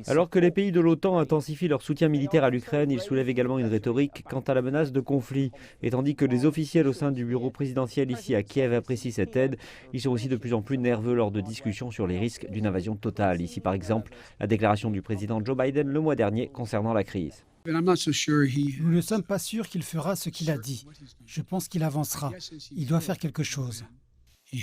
Alors que les pays de l'OTAN intensifient leur soutien militaire à l'Ukraine, ils soulèvent également une rhétorique quant à la menace de conflit. Et tandis que les officiels au sein du bureau présidentiel ici à Kiev apprécient cette aide, ils sont aussi de plus en plus nerveux lors de discussions sur les risques d'une invasion totale. Ici par exemple, la déclaration du président Joe Biden le mois dernier concernant la crise. Nous ne sommes pas sûrs qu'il fera ce qu'il a dit. Je pense qu'il avancera. Il doit faire quelque chose. Et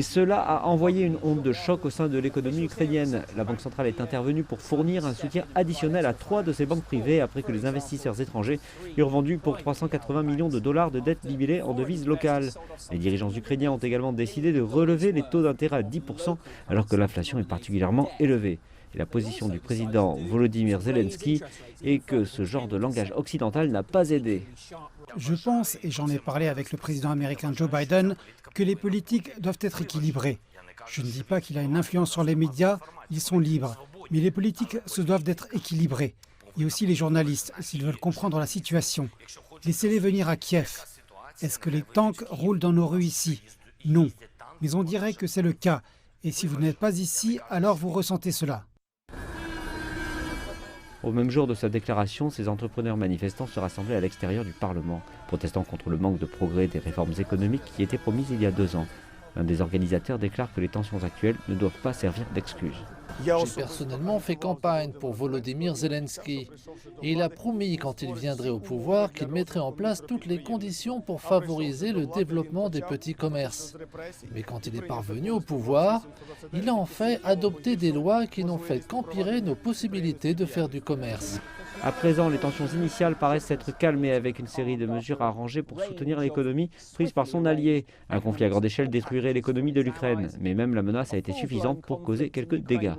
cela a envoyé une onde de choc au sein de l'économie ukrainienne. La Banque centrale est intervenue pour fournir un soutien additionnel à 3 de ses banques privées après que les investisseurs étrangers eurent vendu pour 380 millions de dollars de dettes libellées en devises locales. Les dirigeants ukrainiens ont également décidé de relever les taux d'intérêt à 10% alors que l'inflation est particulièrement élevée. Et la position du président Volodymyr Zelensky est que ce genre de langage occidental n'a pas aidé. Je pense, et j'en ai parlé avec le président américain Joe Biden, que les politiques doivent être équilibrées. Je ne dis pas qu'il a une influence sur les médias, ils sont libres, mais les politiques se doivent d'être équilibrées. Et aussi les journalistes, s'ils veulent comprendre la situation. Laissez-les venir à Kiev. Est-ce que les tanks roulent dans nos rues ici? Non. Mais on dirait que c'est le cas. Et si vous n'êtes pas ici, alors vous ressentez cela. Au même jour de sa déclaration, ces entrepreneurs manifestants se rassemblaient à l'extérieur du Parlement, protestant contre le manque de progrès des réformes économiques qui étaient promises il y a 2 ans. L'un des organisateurs déclare que les tensions actuelles ne doivent pas servir d'excuse. J'ai personnellement fait campagne pour Volodymyr Zelensky et il a promis quand il viendrait au pouvoir qu'il mettrait en place toutes les conditions pour favoriser le développement des petits commerces. Mais quand il est parvenu au pouvoir, il a en fait adopté des lois qui n'ont fait qu'empirer nos possibilités de faire du commerce. À présent, les tensions initiales paraissent s'être calmées avec une série de mesures arrangées pour soutenir l'économie prise par son allié. Un conflit à grande échelle détruirait l'économie de l'Ukraine, mais même la menace a été suffisante pour causer quelques dégâts.